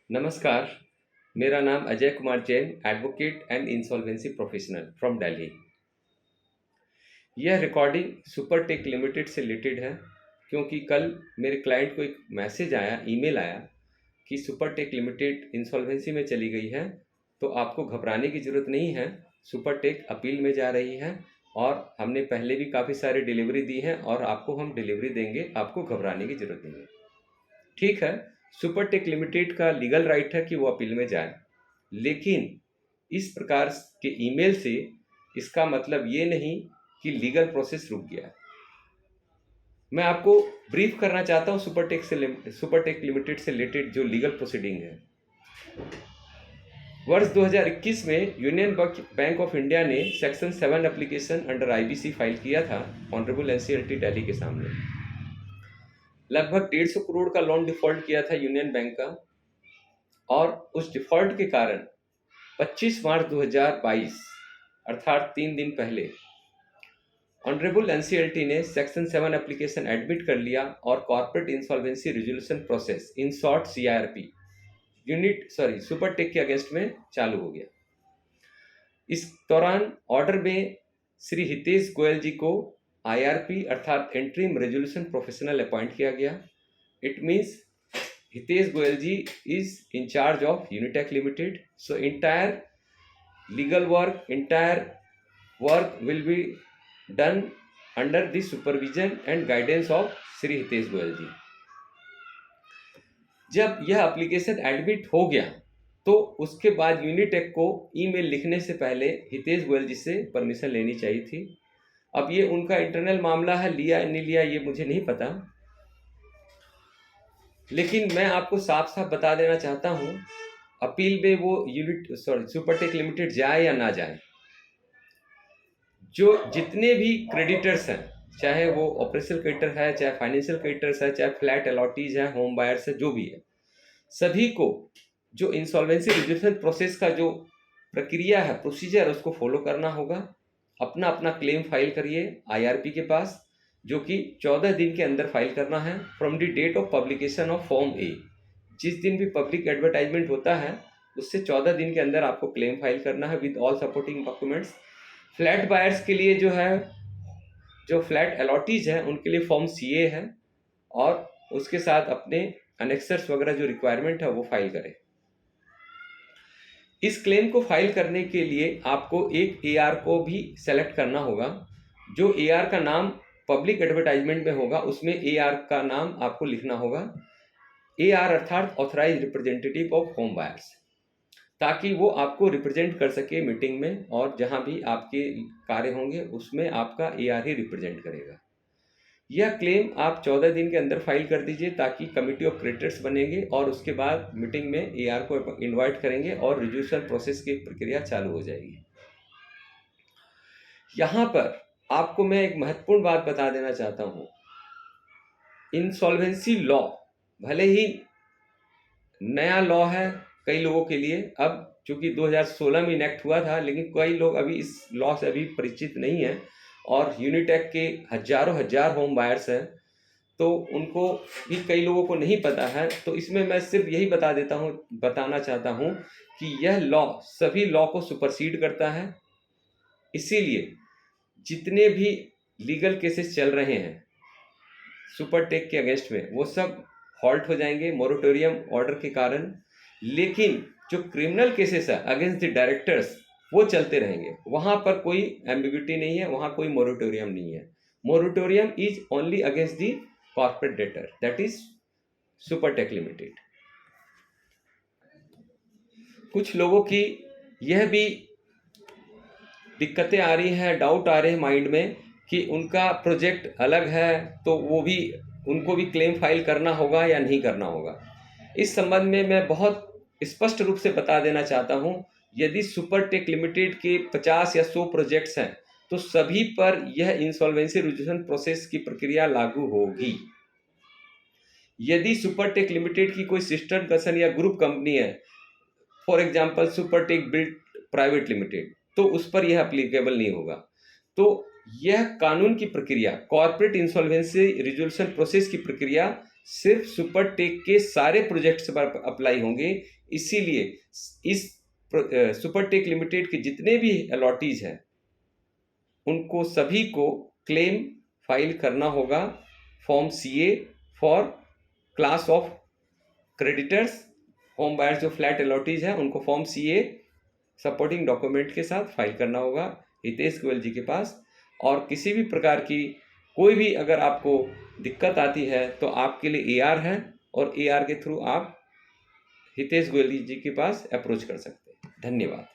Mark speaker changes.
Speaker 1: नमस्कार, मेरा नाम Ajay Kumar Jain, advocate and insolvency professional from Delhi. यह रिकॉर्डिंग सुपरटेक लिमिटेड से रिलेटेड है क्योंकि कल मेरे क्लाइंट को एक मैसेज आया, ईमेल आया कि सुपरटेक लिमिटेड इंसॉल्वेंसी में चली गई है, तो आपको घबराने की ज़रूरत नहीं है। सुपरटेक अपील में जा रही है और हमने पहले भी काफ़ी सारी डिलीवरी दी है और आपको हम डिलीवरी देंगे, आपको घबराने की ज़रूरत नहीं है। ठीक है, सुपरटेक लिमिटेड का लीगल राइट है कि वो अपील में जाए, लेकिन इस प्रकार के ईमेल से इसका मतलब ये नहीं कि लीगल प्रोसेस रुक गया है। मैं आपको ब्रीफ करना चाहता हूँ सुपरटेक लिमिटेड से रिलेटेड जो लीगल प्रोसीडिंग है। वर्ष 2021 में यूनियन बैंक ऑफ इंडिया ने section 7 application under IBC file किया था ऑनरेबल एनसीएलटी दिल्ली के सामने। लगभग 150 करोड़ का लोन डिफॉल्ट किया था यूनियन बैंक का, और उस डिफॉल्ट के कारण 25 मार्च 2022 अर्थात 3 दिन पहले ऑनरेबल एनसीएलटी ने सेक्शन 7 एप्लीकेशन एडमिट कर लिया और corporate insolvency resolution process in short CRP Supertech के अगेंस्ट में चालू हो गया। इस दौरान ऑर्डर में श्री हितेश गोयल जी को आईआरपी अर्थात इंटरिम रेजोल्यूशन प्रोफेशनल अपॉइंट किया गया। It means Hitesh Goyal ji is in charge of Unitech Limited. So entire legal work, will be done under the supervision and guidance of Shri Hitesh Goyal ji. जब यह application admit हो गया तो उसके बाद यूनिटेक को ईमेल लिखने से पहले हितेश गोयल जी से परमिशन लेनी चाहिए थी। अब ये उनका इंटरनल मामला है, लिया नहीं लिया ये मुझे नहीं पता, लेकिन मैं आपको साफ साफ बता देना चाहता हूं, अपील में वो सुपरटेक लिमिटेड जाए या ना जाए, जो जितने भी क्रेडिटर्स हैं, चाहे वो ऑपरेशनल क्रेडिटर है, चाहे फाइनेंशियल क्रेडिटर्स है, चाहे फ्लैट अलॉटीज है, होम बायर्स है, जो भी है, सभी को जो इंसॉल्वेंसी रिजोल्यूशन प्रोसेस का जो प्रक्रिया है, प्रोसीजर, उसको फॉलो करना होगा। अपना अपना क्लेम फाइल करिए आईआरपी के पास, जो कि 14 दिन के अंदर फाइल करना है from the date of publication of form A. जिस दिन भी पब्लिक एडवर्टाइजमेंट होता है उससे 14 दिन के अंदर आपको क्लेम फाइल करना है with all supporting documents. Flat buyers के लिए जो है, जो फ्लैट अलॉटीज है, उनके लिए फॉर्म सीए है, और उसके साथ अपने अनेक्सर्स वगैरह जो रिक्वायरमेंट है वो फाइल करें। इस क्लेम को फाइल करने के लिए आपको एक एआर को भी सेलेक्ट करना होगा। जो एआर का नाम पब्लिक एडवर्टाइजमेंट में होगा उसमें एआर का नाम आपको लिखना होगा, एआर अर्थात authorise representative of home buyers, ताकि वो आपको रिप्रेजेंट कर सके मीटिंग में, और जहां भी आपके कार्य होंगे उसमें आपका एआर ही रिप्रेजेंट करेगा। यह क्लेम आप 14 दिन के अंदर फाइल कर दीजिए ताकि कमिटी ऑफ क्रेडिटर्स बनेंगे और उसके बाद मीटिंग में एआर को इनवाइट करेंगे और रिजोल्यूशन प्रोसेस की प्रक्रिया चालू हो जाएगी। यहाँ पर आपको मैं एक महत्वपूर्ण बात बता देना चाहता हूँ। इंसॉल्वेंसी लॉ भले ही नया लॉ है कई लोगों के लिए, अब चूंकि 2016 में इनेक्ट हुआ था, लेकिन कई लोग अभी इस लॉ से अभी परिचित नहीं है, और यूनिटेक के हजार होम बायर्स हैं तो उनको भी कई लोगों को नहीं पता है। तो इसमें मैं सिर्फ यही बताना चाहता हूँ कि यह लॉ सभी लॉ को सुपरसीड करता है। इसीलिए जितने भी लीगल केसेस चल रहे हैं सुपरटेक के अगेंस्ट में, वो सब हॉल्ट हो जाएंगे मोरेटोरियम ऑर्डर के कारण, लेकिन जो क्रिमिनल केसेस है अगेंस्ट द डायरेक्टर्स वो चलते रहेंगे। वहां पर कोई एम्बिग्यूटी नहीं है, वहां कोई मोरेटोरियम नहीं है। Moratorium is only against the corporate debtor, that is Supertech limited. कुछ लोगों की यह भी दिक्कतें आ रही हैं, डाउट आ रहे हैं माइंड में कि उनका प्रोजेक्ट अलग है तो उनको भी क्लेम फाइल करना होगा या नहीं करना होगा। इस संबंध में मैं बहुत स्पष्ट रूप से बता देना चाहता हूं, यदि सुपरटेक लिमिटेड के 50 या 100 प्रोजेक्ट्स हैं तो सभी पर यह इंसॉल्वेंसी रिजोल्यूशन प्रोसेस की प्रक्रिया लागू होगी। यदि सुपरटेक लिमिटेड की कोई सिस्टर कंसर्न या ग्रुप कंपनी है, for example Supertech build private limited, तो उस पर यह अप्लीकेबल नहीं होगा। तो यह कानून की प्रक्रिया, कॉर्पोरेट इंसॉल्वेंसी रिजोल्यूशन प्रोसेस की प्रक्रिया सिर्फ सुपरटेक के सारे प्रोजेक्ट्स पर अप्लाई होंगे। इसीलिए इस सुपरटेक लिमिटेड के जितने भी अलॉटीज हैं उनको सभी को क्लेम फाइल करना होगा form CA for class of creditors. Home buyers जो फ्लैट अलॉटीज हैं उनको फॉर्म CA सपोर्टिंग डॉक्यूमेंट के साथ फाइल करना होगा हितेश गोयल जी के पास। और किसी भी प्रकार की कोई भी अगर आपको दिक्कत आती है तो आपके लिए AR है, और AR के थ्रू आप हितेश गोयल जी के पास अप्रोच कर सकते हैं। धन्यवाद।